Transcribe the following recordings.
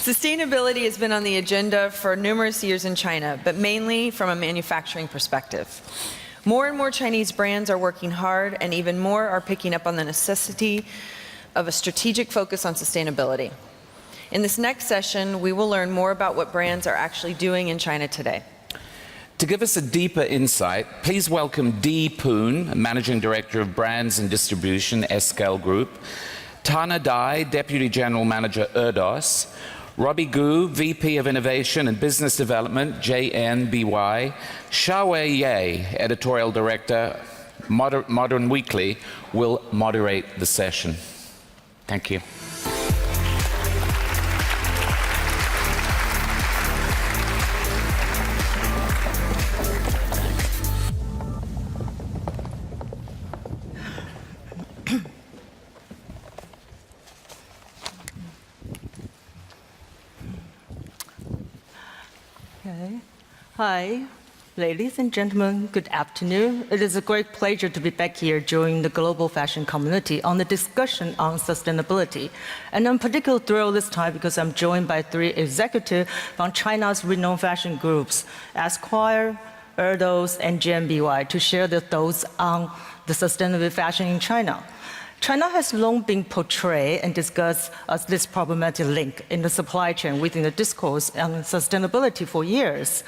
Sustainability has been on the agenda for numerous years in China, but mainly from a manufacturing perspective. More and more Chinese brands are working hard, and even more are picking up on the necessity of a strategic focus on sustainability. In this next session, we will learn more about what brands are actually doing in China today. To give us a deeper insight, please welcome Dee Poon, Managing Director of Brands and Distribution, Esquel Group, Tana Dai, Deputy General Manager, ERDOS, Robby VP of Innovation and Business Development, JNBY, Shaway Yeh, Editorial Director, Modern Weekly, will moderate the session. Thank you. Hi, ladies and gentlemen, good afternoon. It is a great pleasure to be back here joining the global fashion community on the discussion on sustainability. And I'm particularly thrilled this time because I'm joined by three executives from China's renowned fashion groups, Esquel, ERDOS, and JNBY, to share their thoughts on the sustainable fashion in China. China has long been portrayed and discussed as this problematic link in the supply chain within the discourse on sustainability for years.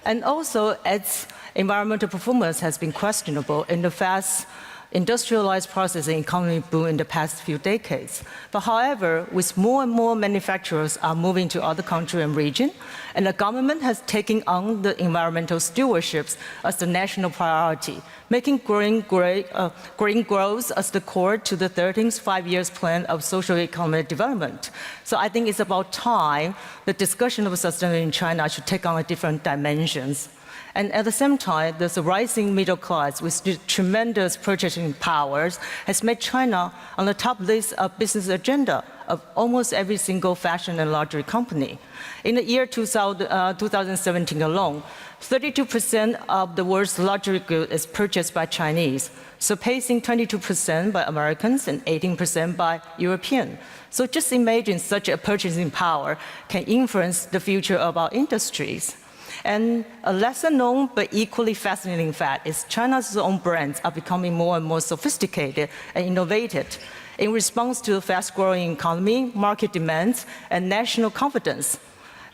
And also, its environmental performance has been questionable in the fast industrialized processing economy boom in the past few decades. But however, with more and more manufacturers are moving to other countries and regions, and the government has taken on the environmental stewardships as the national priority, making green growth as the core to the 13th five-year plan of social economic development. So I think it's about time the discussion of sustainability in China should take on a different dimensions. And at the same time, there's a rising middle class with tremendous purchasing powers has made China on the top list of business agenda of almost every single fashion and luxury company. In the year 2017 alone, 32% of the world's luxury goods is purchased by Chinese, surpassing 22% by Americans and 18% by Europeans. So just imagine such a purchasing power can influence the future of our industries. And a lesser known but equally fascinating fact is China's own brands are becoming more and more sophisticated and innovative in response to the fast-growing economy, market demands, and national confidence.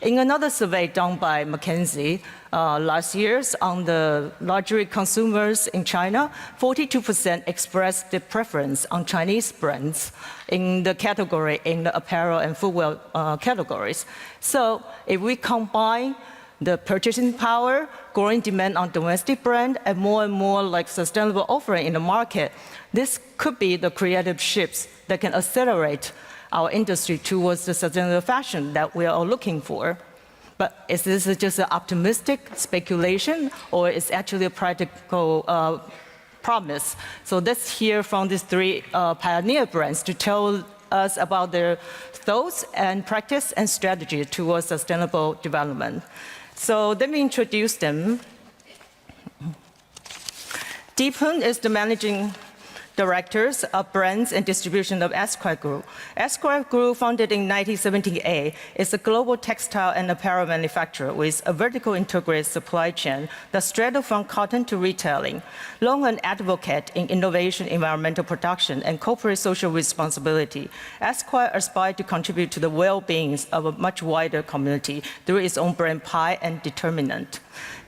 In another survey done by McKinsey last year on the luxury consumers in China, 42% expressed their preference on Chinese brands in the apparel and footwear categories. So if we combine the purchasing power, growing demand on domestic brand, and more like sustainable offering in the market, this could be the creative shifts that can accelerate our industry towards the sustainable fashion that we are all looking for. But is this just an optimistic speculation, or is actually a practical promise? So let's hear from these three pioneer brands to tell us about their thoughts and practice and strategy towards sustainable development. So let me introduce them. Dee Poon is the managing directors of brands and distribution of Esquel Group. Esquel Group, founded in 1978, is a global textile and apparel manufacturer with a vertical integrated supply chain that straddles from cotton to retailing. Long an advocate in innovation, environmental production, and corporate social responsibility, Esquel aspires to contribute to the well-being of a much wider community through its own brand Pi and Determinant.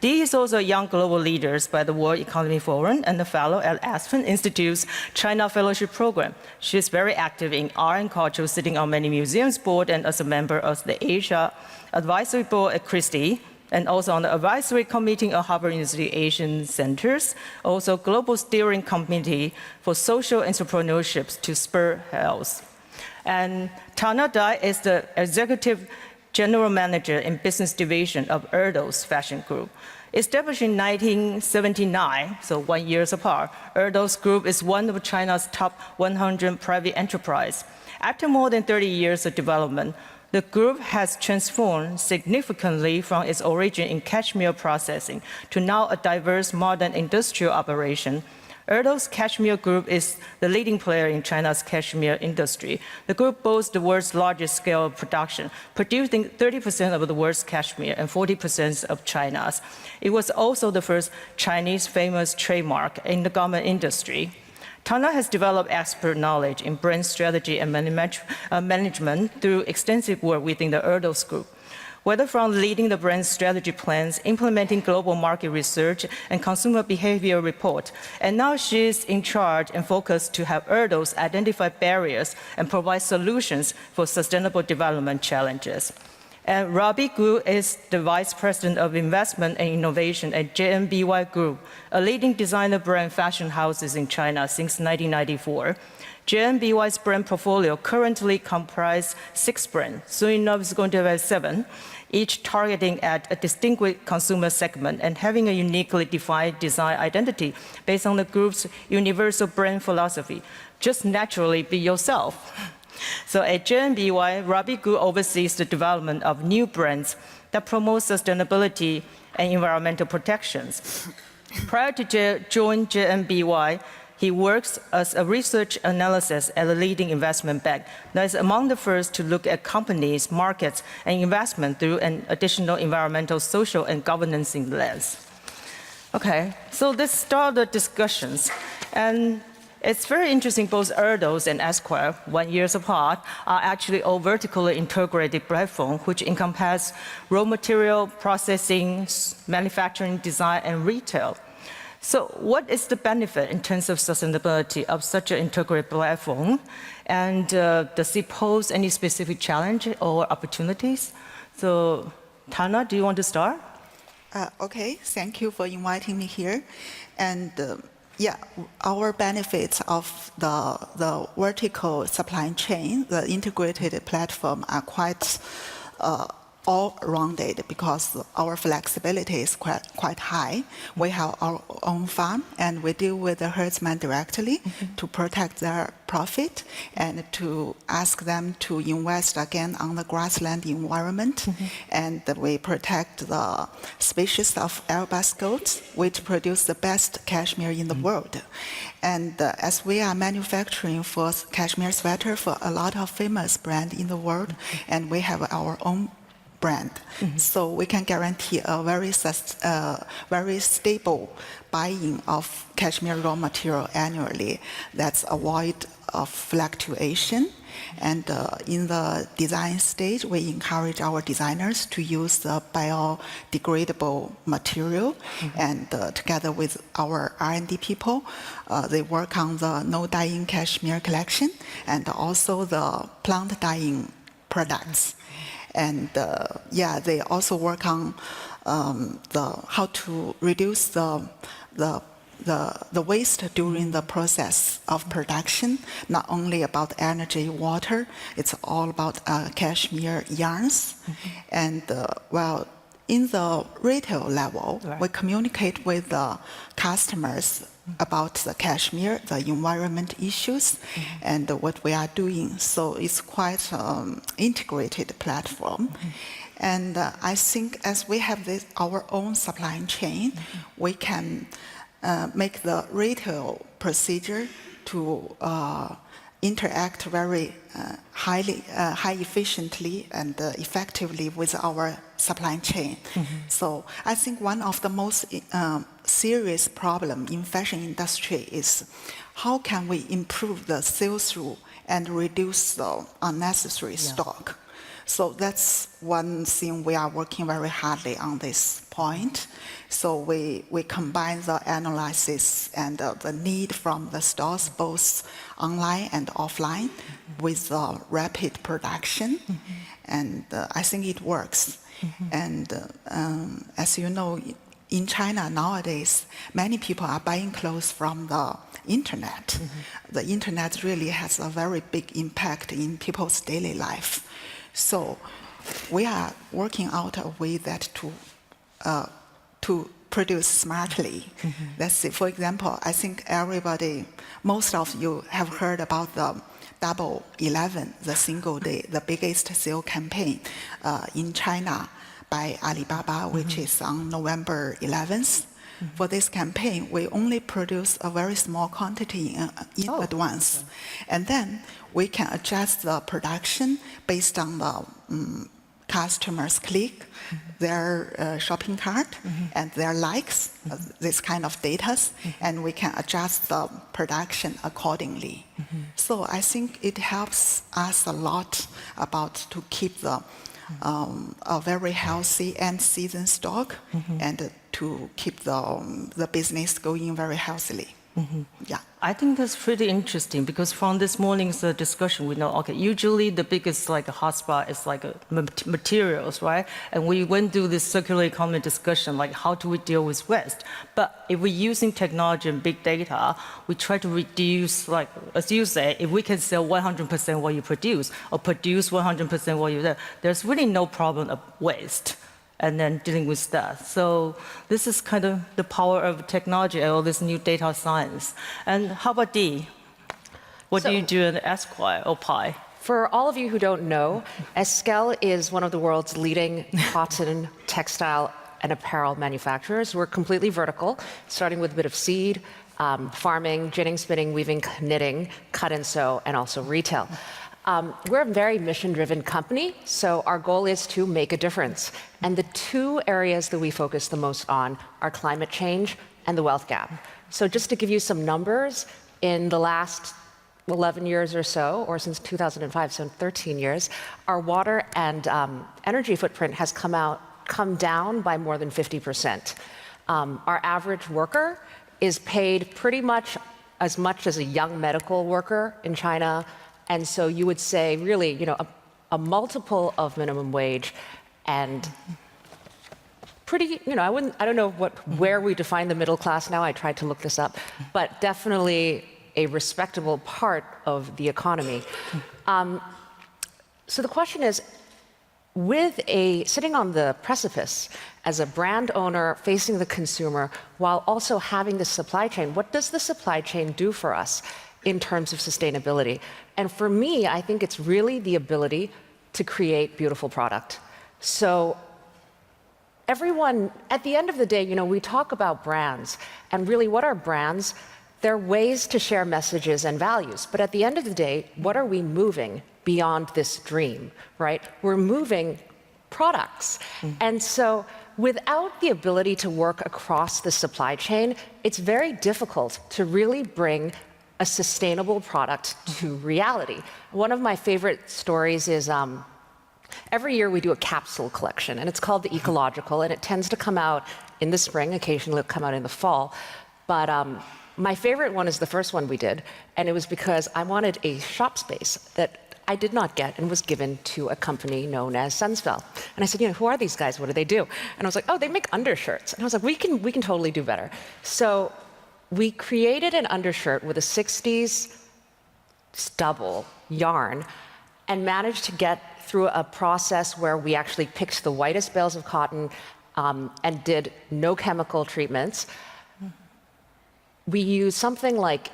Dee is also a young global leader by the World Economic Forum and a fellow at Aspen Institute's China Fellowship Program. She is very active in art and culture, sitting on many museums board and as a member of the Asia Advisory Board at Christie, and also on the advisory committee of Harvard University Asian Centers, also Global Steering Committee for Social Entrepreneurship to Spur Health. And Tana Dai is the executive general manager in business division of ERDOS Fashion Group. Established in 1979, so 1 year apart, ERDOS Group is one of China's top 100 private enterprises. After more than 30 years of development, the group has transformed significantly from its origin in cashmere processing to now a diverse modern industrial operation. ERDOS Cashmere Group is the leading player in China's cashmere industry. The group boasts the world's largest scale of production, producing 30% of the world's cashmere and 40% of China's. It was also the first Chinese famous trademark in the garment industry. Tana has developed expert knowledge in brand strategy and management through extensive work within the ERDOS Group. Whether from leading the brand strategy plans, implementing global market research, and consumer behavior report. And now she's in charge and focused to have ERDOS identify barriers and provide solutions for sustainable development challenges. And Robby is the Vice President of Investment and Innovation at JNBY Group, a leading designer brand fashion houses in China since 1994. JNBY's brand portfolio currently comprises 6 brands. Soon enough, it's going to have 7, each targeting at a distinguished consumer segment and having a uniquely defined design identity based on the group's universal brand philosophy. Just naturally be yourself. So at JNBY, Robby oversees the development of new brands that promote sustainability and environmental protections. Prior to joining JNBY, he works as a research analyst at a leading investment bank that is among the first to look at companies, markets, and investment through an additional environmental, social, and governance lens. Okay, so let's start the discussions. And it's very interesting, both ERDOS and Esquel, 1 year apart, are actually all vertically integrated platforms which encompass raw material, processing, manufacturing, design, and retail. So what is the benefit in terms of sustainability of such an integrated platform? And does it pose any specific challenge or opportunities? So Tana, do you want to start? Okay, thank you for inviting me here. And yeah, our benefits of the vertical supply chain, the integrated platform, are quite all-rounded because our flexibility is quite high. We have our own farm and we deal with the herdsmen directly to protect their profit and to ask them to invest again on the grassland environment. And we protect the species of ERDOS goats, which produce the best cashmere in the world. And as we are manufacturing for cashmere sweater for a lot of famous brands in the world, and we have our own brand. So we can guarantee a very stable buying of cashmere raw material annually that's avoid of fluctuation. And in the design stage, we encourage our designers to use the biodegradable material. And together with our R&D people, they work on the no dyeing cashmere collection and also the plant dyeing products. And yeah, they also work on how to reduce the waste during the process of production. Not only about energy, water, it's all about cashmere yarns. And well, in the retail level, we communicate with the customers about the cashmere, the environment issues, and what we are doing. So it's quite integrated platform. And I think as we have our own supply chain, we can make the retail procedure to interact very high efficiently and effectively with our supply chain. So I think one of the most serious problem in fashion industry is how can we improve the sales through and reduce the unnecessary stock. So that's one thing we are working very hardly on this point. So we combine the analysis and the need from the stores, both online and offline, with the rapid production. And I think it works. And as you know, in China nowadays, many people are buying clothes from the internet. The internet really has a very big impact in people's daily life. So we are working out a way that to produce smartly. Let's see, for example, I think most of you have heard about the Double 11, the single day, the biggest sale campaign in China by Alibaba, which is on November 11th. For this campaign, we only produce a very small quantity in advance. And then we can adjust the production based on the customers' click, their shopping cart, and their likes, this kind of data, and we can adjust the production accordingly. So I think it helps us a lot about to keep the a very healthy end season stock and to keep the business going very healthily. Yeah. I think that's pretty interesting because from this morning's discussion, we know, okay, usually the biggest hotspot is materials, right? And we went through this circular economy discussion, like how do we deal with waste? But if we're using technology and big data, we try to reduce, as you say, if we can sell 100% what you produce or produce 100% what you do, there's really no problem of waste. And then dealing with that. So this is kind of the power of technology and all this new data science. And how about Dee? What do you do in Esquel or Pi? For all of you who don't know, Esquel is one of the world's leading cotton, textile, and apparel manufacturers. We're completely vertical, starting with a bit of seed, farming, ginning, spinning, weaving, knitting, cut and sew, and also retail. We're a very mission-driven company, so our goal is to make a difference. And the two areas that we focus the most on are climate change and the wealth gap. So just to give you some numbers, in the last 11 years or so, or since 2005, so 13 years, our water and energy footprint has come down by more than 50%. Our average worker is paid pretty much as a young medical worker in China. And so you would say, really, a multiple of minimum wage, and pretty, I don't know where we define the middle class now. I tried to look this up, but definitely a respectable part of the economy. So the question is, sitting on the precipice as a brand owner facing the consumer while also having the supply chain, what does the supply chain do for us in terms of sustainability? And for me, I think it's really the ability to create beautiful product. So everyone, at the end of the day, we talk about brands, and really what are brands? They're ways to share messages and values. But at the end of the day, what are we moving beyond this dream, right? We're moving products. And so without the ability to work across the supply chain, it's very difficult to really bring a sustainable product to reality. One of my favorite stories is every year we do a capsule collection, and it's called the Ecological, and it tends to come out in the spring, occasionally it'll come out in the fall. But my favorite one is the first one we did, and it was because I wanted a shop space that I did not get and was given to a company known as Sunspell. And I said, who are these guys? What do they do? And I was like, oh, they make undershirts. And I was like, we can totally do better. So we created an undershirt with a 60s stubble yarn and managed to get through a process where we actually picked the whitest bales of cotton and did no chemical treatments. We used something like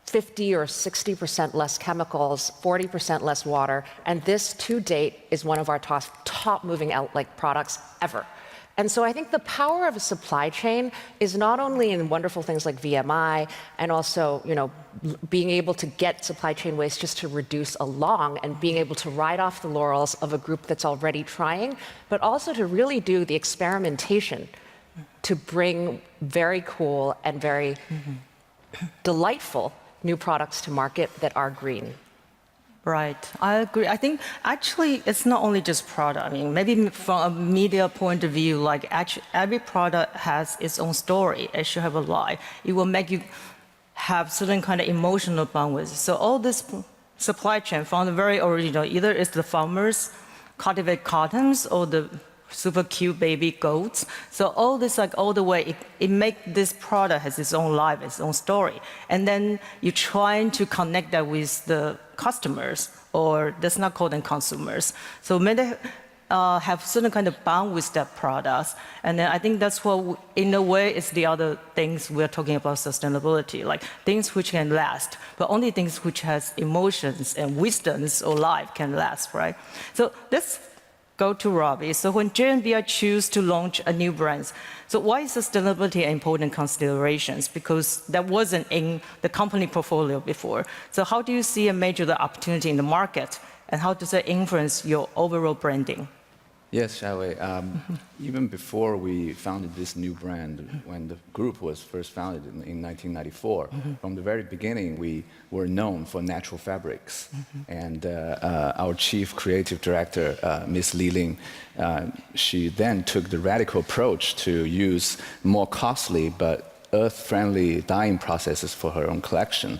50 or 60% less chemicals, 40% less water, and this, to date, is one of our top moving products ever. And so I think the power of a supply chain is not only in wonderful things like VMI and also, being able to get supply chain waste just to reduce along and being able to ride off the laurels of a group that's already trying, but also to really do the experimentation to bring very cool and very delightful new products to market that are green. Right, I agree. I think actually it's not only just product. I mean, maybe from a media point of view, actually every product has its own story. It should have a life. It will make you have certain kind of emotional bond with it. So all this supply chain from the very original, either it's the farmers cultivate cottons or the super cute baby goats. So all this, all the way, it makes this product has its own life, its own story. And then you're trying to connect that with the customers, or let's not call them consumers. So may they have certain kind of bond with that product. And then I think that's what, in a way, it's the other things we're talking about sustainability, like things which can last, but only things which has emotions and wisdoms or life can last, right? So let's go to Robby. So when JNBY choose to launch a new brand, so why is sustainability an important considerations? Because that wasn't in the company portfolio before. So how do you see a major opportunity in the market, and how does it influence your overall branding? Yes, Shaway. Even before we founded this new brand, when the group was first founded in 1994, from the very beginning, we were known for natural fabrics. And our chief creative director, Miss Li Ling, she then took the radical approach to use more costly but earth-friendly dyeing processes for her own collection.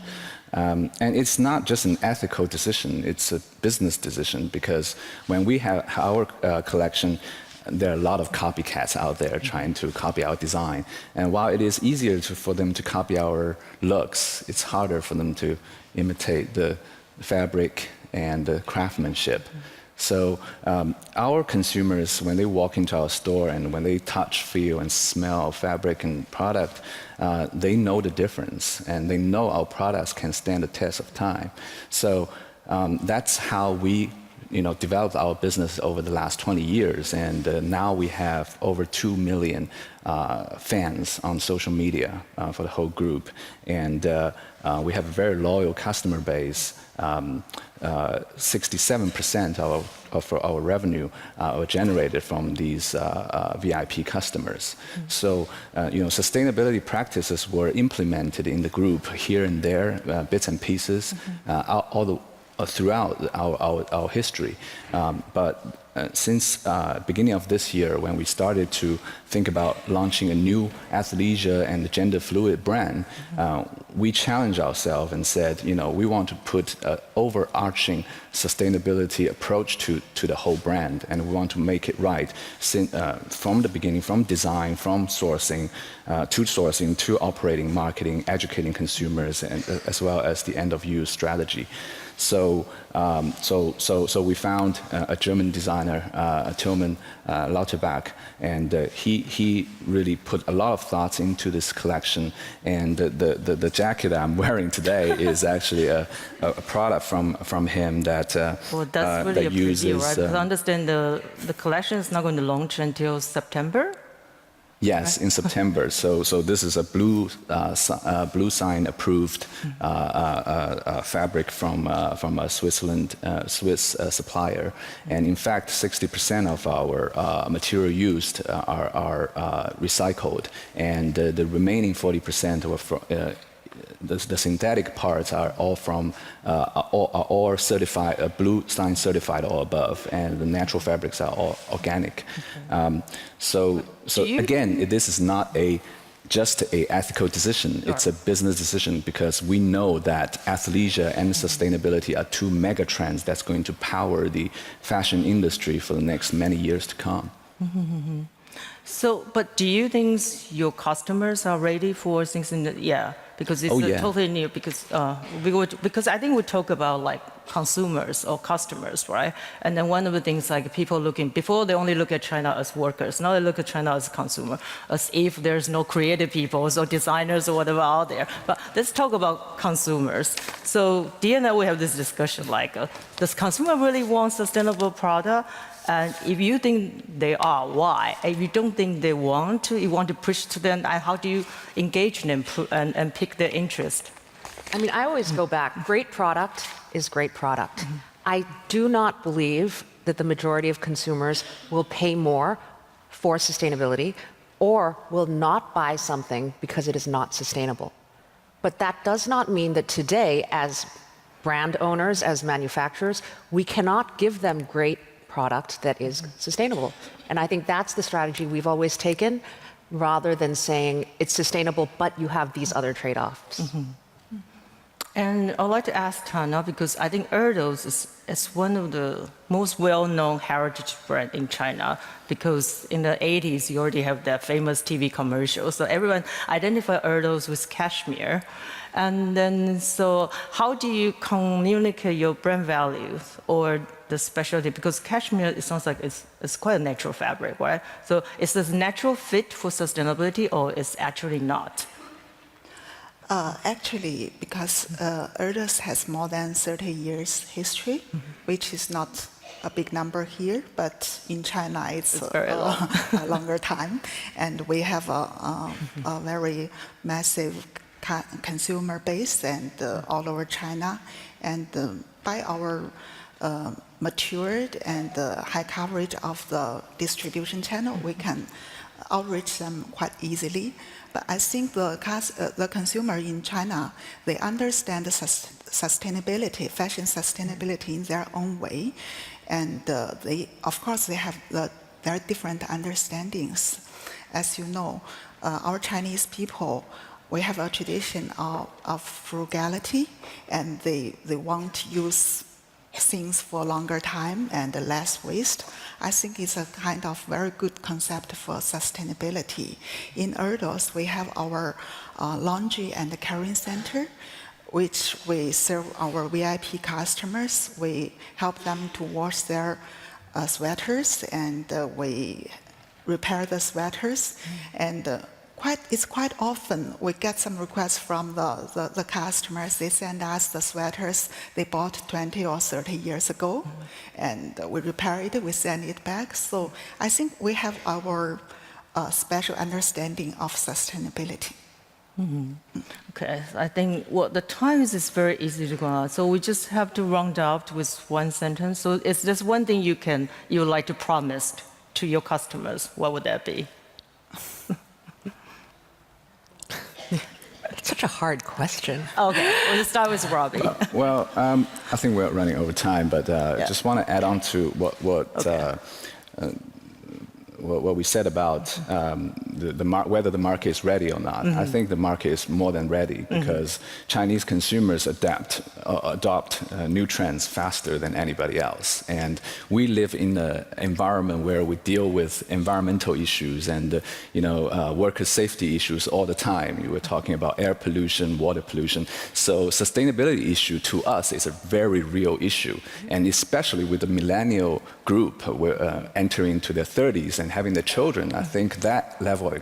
And it's not just an ethical decision, it's a business decision, because when we have our collection, there are a lot of copycats out there trying to copy our design. And while it is easier for them to copy our looks, it's harder for them to imitate the fabric and the craftsmanship. So our consumers, when they walk into our store and when they touch, feel, and smell fabric and product, they know the difference, and they know our products can stand the test of time. So that's how we developed our business over the last 20 years, and now we have over 2 million fans on social media for the whole group, and we have a very loyal customer base. 67% of our revenue are generated from these VIP customers. So, sustainability practices were implemented in the group here and there, bits and pieces, throughout our history. But since beginning of this year, when we started to think about launching a new athleisure and gender fluid brand, we challenged ourselves and said, we want to put an overarching sustainability approach to the whole brand, and we want to make it right from the beginning, from design, from sourcing to operating, marketing, educating consumers, and as well as the end of use strategy. So we found a German designer, Tilman Lauterbach, and he really put a lot of thoughts into this collection. And the jacket I'm wearing today is actually a product from him that well, that's really that uses. Right? Because I understand the collection is not going to launch until September. Yes, in September. So this is a blue sign approved fabric from a Swiss supplier, and in fact, 60% of our material used are recycled, and the remaining 40% the synthetic parts are all from all certified, blue sign certified or above, and the natural fabrics are all organic. So again, this is not just an ethical decision. It's a business decision, because we know that athleisure and sustainability are two mega trends that's going to power the fashion industry for the next many years to come. So, but do you think your customers are ready for things because it's totally new, because I think we talk about like consumers or customers, right? And then one of the things, like people before they only look at China as workers, now they look at China as a consumer, as if there's no creative people or designers or whatever out there. But let's talk about consumers. So Dee and I, we have this discussion like, does consumer really want sustainable product? And if you think they are, why? If you don't think they want to, you want to push to them, how do you engage them and pick their interest? I mean, I always go back. Great product is great product. I do not believe that the majority of consumers will pay more for sustainability or will not buy something because it is not sustainable. But that does not mean that today, as brand owners, as manufacturers, we cannot give them great product that is sustainable. And I think that's the strategy we've always taken, rather than saying it's sustainable, but you have these other trade-offs. And I'd like to ask Tana, because I think ERDOS is one of the most well-known heritage brand in China, because in the 80s, you already have that famous TV commercial. So everyone identify ERDOS with cashmere. And then, so how do you communicate your brand values or the specialty? Because cashmere, it sounds like it's quite a natural fabric, right? So is this natural fit for sustainability, or is actually not? Actually, because ERDOS has more than 30 years history, which is not a big number here, but in China it's very long. a longer time. And we have a very massive consumer base and all over China. And by our matured and high coverage of the distribution channel, we can outreach them quite easily. But I think the consumer in China, they understand the sustainability, fashion sustainability in their own way. And of course, they have very different understandings. As you know, our Chinese people, we have a tradition of frugality, and they want to use things for a longer time and less waste. I think it's a kind of very good concept for sustainability. In ERDOS, we have our laundry and caring center, which we serve our VIP customers. We help them to wash their sweaters, and we repair the sweaters. And it's quite often we get some requests from the customers. They send us the sweaters they bought 20 or 30 years ago, and we repair it, we send it back. So I think we have our special understanding of sustainability. Okay, I think the time is very easy to go on. So we just have to round out with one sentence. So is there one thing you would like to promise to your customers? What would that be? It's such a hard question. Okay, we'll start with Robby. Well, I think we're running over time, but just want to add on to what we said about whether the market is ready or not. I think the market is more than ready because Chinese consumers adopt new trends faster than anybody else. And we live in an environment where we deal with environmental issues and worker safety issues all the time. You were talking about air pollution, water pollution. So sustainability issue to us is a very real issue. And especially with the millennial group, we're entering into their 30s and having the children, I think that level of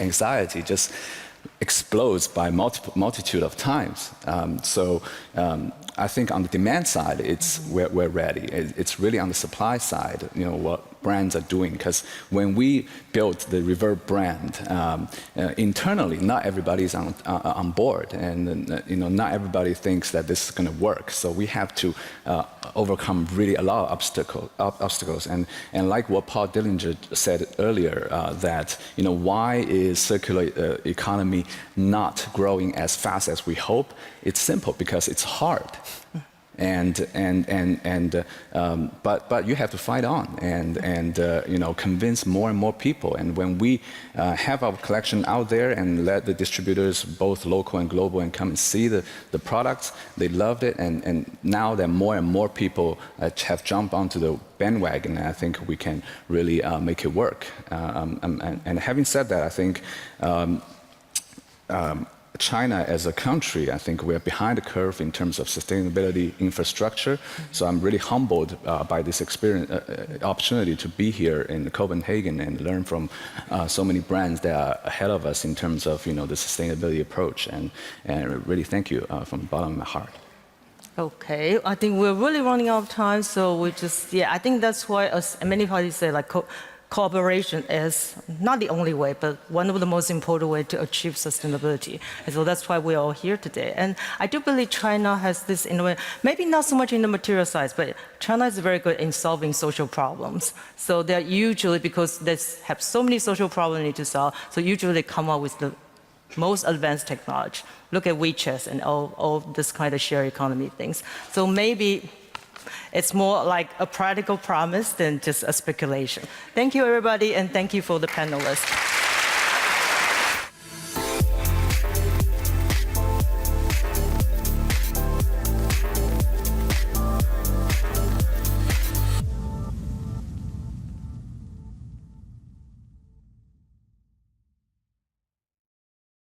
anxiety just explodes by multitude of times. So I think on the demand side, we're ready. It's really on the supply side, what brands are doing. Because when we built the Reverb brand, internally, not everybody is on board, and not everybody thinks that this is going to work. So we have to overcome really a lot of obstacles. And like what Paul Dillinger said earlier, that why is circular economy not growing as fast as we hope? It's simple because it's hard. But you have to fight on and convince more and more people. And when we have our collection out there and let the distributors, both local and global, and come and see the products, they loved it. And now that more and more people have jumped onto the bandwagon, I think we can really make it work. And having said that, I think China as a country, I think we're behind the curve in terms of sustainability infrastructure. So I'm really humbled by this opportunity to be here in Copenhagen and learn from so many brands that are ahead of us in terms of the sustainability approach. And really thank you from the bottom of my heart. Okay, I think we're really running out of time, so we just, I think that's why, as many parties say, like cooperation is not the only way, but one of the most important ways to achieve sustainability. And so that's why we're all here today. And I do believe China has this, in a way, maybe not so much in the material side, but China is very good in solving social problems. So they're usually, because they have so many social problems they need to solve, so usually they come up with the most advanced technology. Look at WeChat and all this kind of shared economy things. So maybe it's more like a practical promise than just a speculation. Thank you, everybody, and thank you for the panelists.